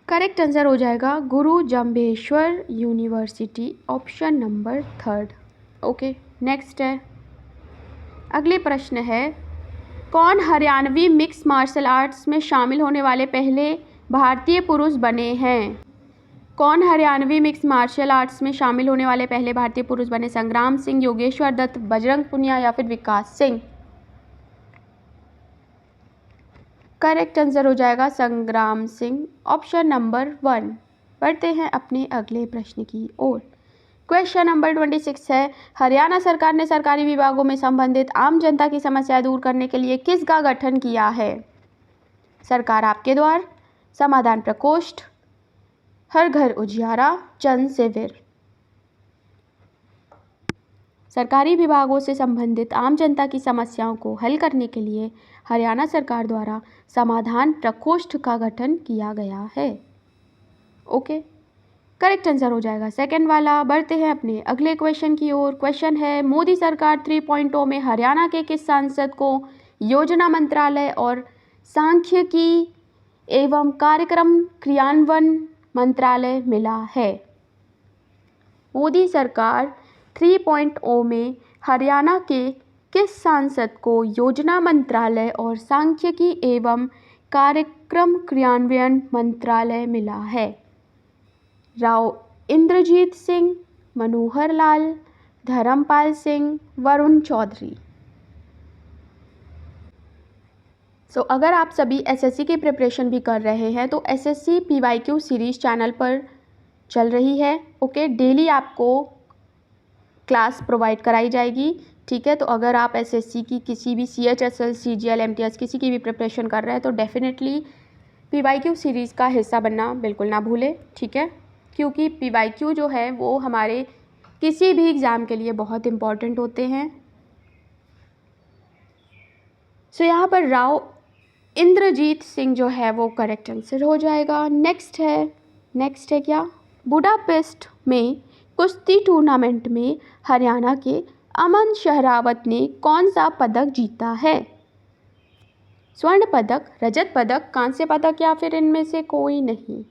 करेक्ट आंसर हो जाएगा गुरु Jambheshwar university, option number 3। Okay, next है, अगले प्रश्न है, कौन हरियाणवी मिक्स मार्शल आर्ट्स में शामिल होने वाले पहले भारतीय पुरुष बने हैं? कौन हरियाणवी मिक्स मार्शल आर्ट्स में शामिल होने वाले पहले भारतीय पुरुष बने? संग्राम सिंह, योगेश्वर दत्त, बजरंग पुनिया या फिर विकास सिंह? करेक्ट आंसर हो जाएगा संग्राम सिंह, ऑप्शन नंबर 1। बढ़ते हैं अपने अगले प्रश्न की ओर। क्वेश्चन नंबर 26 है, हरियाणा सरकार ने सरकारी विभागों में संबंधित आम जनता की समस्याएं दूर करने के लिए किसका गठन किया है? सरकार आपके द्वार, समाधान प्रकोष्ठ, हर घर उजियारा, जन शिविर। सरकारी विभागों से संबंधित आम जनता की समस्याओं को हल करने के लिए हरियाणा सरकार द्वारा समाधान प्रकोष्ठ का गठन किया गया है। ओके, करेक्ट आंसर हो जाएगा सेकंड वाला। बढ़ते हैं अपने अगले क्वेश्चन की ओर। क्वेश्चन है, मोदी सरकार 3.0 में हरियाणा के किस सांसद को योजना मंत्रालय और सांख्यिकी एवं कार्यक्रम क्रियान्वयन मंत्रालय मिला है? मोदी सरकार 3.0 में हरियाणा के किस सांसद को योजना मंत्रालय और सांख्यिकी एवं कार्यक्रम क्रियान्वयन मंत्रालय मिला है? राव इंद्रजीत सिंह, मनोहर लाल, धर्मपाल सिंह, वरुण चौधरी। अगर आप सभी एसएससी की प्रिपरेशन भी कर रहे हैं तो एसएससी पीवाईक्यू सीरीज़ चैनल पर चल रही है। ओके, डेली आपको क्लास प्रोवाइड कराई जाएगी। ठीक है, तो अगर आप एसएससी की किसी भी सीएचएसएल, सीजीएल, एमटीएस किसी की भी प्रिपरेशन कर रहे हैं तो डेफिनेटली पीवाईक्यू सीरीज़ का हिस्सा बनना बिल्कुल ना भूलें। ठीक है, क्योंकि पीवाईक्यू जो है वो हमारे किसी भी एग्ज़ाम के लिए बहुत इम्पॉर्टेंट होते हैं। यहाँ पर राव इंद्रजीत सिंह जो है वो करेक्ट आंसर हो जाएगा। नेक्स्ट है क्या, बुडापेस्ट में कुश्ती टूर्नामेंट में हरियाणा के अमन शहरावत ने कौन सा पदक जीता है? स्वर्ण पदक, रजत पदक, कांस्य पदक या फिर इनमें से कोई नहीं?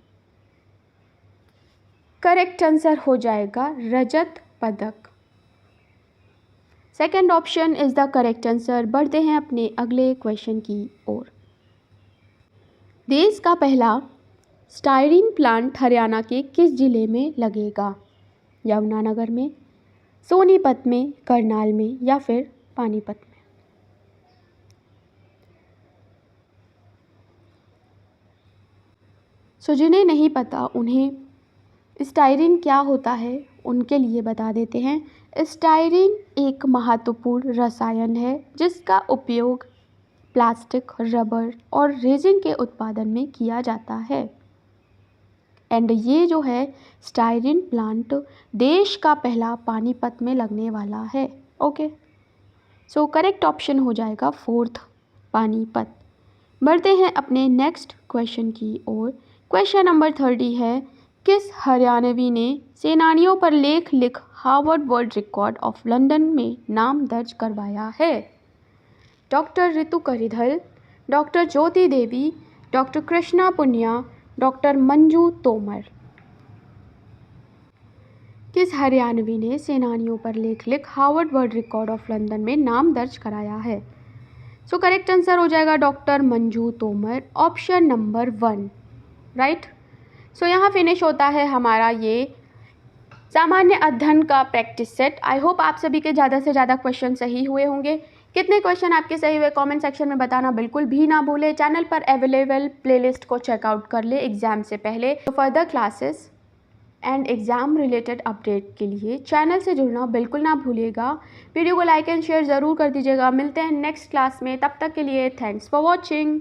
करेक्ट आंसर हो जाएगा रजत पदक। Second option is the correct answer. बढ़ते हैं अपने अगले क्वेश्चन की ओर। देश का पहला स्टायरीन प्लांट हरियाणा के किस जिले में लगेगा? यमुनानगर में, सोनीपत में, करनाल में या फिर पानीपत में? जिन्हें नहीं पता उन्हें स्टायरीन क्या होता है उनके लिए बता देते हैं। स्टायरीन एक महत्वपूर्ण रसायन है जिसका उपयोग प्लास्टिक, रबर और रेजिन के उत्पादन में किया जाता है। एंड ये जो है स्टायरीन प्लांट देश का पहला पानीपत में लगने वाला है। ओके, करेक्ट ऑप्शन हो जाएगा फोर्थ, पानीपत। बढ़ते हैं अपने नेक्स्ट क्वेश्चन की ओर। क्वेश्चन नंबर 30 है, किस हरियाणवी ने सेनानियों पर लेख लिख Harvard world record of London में नाम दर्ज करवाया है? Doctor Ritu Karidhal, doctor Jyoti Devi, doctor Krishna Punia, doctor Manju Tomar. किस हरियाणवी ने सेनानियों पर लेख लिख Harvard world record of London में नाम दर्ज कराया है? करेक्ट आंसर हो जाएगा doctor Manju Tomar, option number 1, right. यहाँ फिनिश होता है हमारा ये सामान्य अध्ययन का प्रैक्टिस सेट। आई होप आप सभी के ज़्यादा से ज़्यादा क्वेश्चन सही हुए होंगे। कितने क्वेश्चन आपके सही हुए कमेंट सेक्शन में बताना बिल्कुल भी ना भूले। चैनल पर अवेलेबल प्लेलिस्ट को चेकआउट कर ले एग्जाम से पहले। Further classes and exam related update के लिए चैनल से जुड़ना बिल्कुल ना भूलिएगा। वीडियो को लाइक एंड शेयर ज़रूर कर दीजिएगा। मिलते हैं नेक्स्ट क्लास में, तब तक के लिए थैंक्स फॉर वॉचिंग।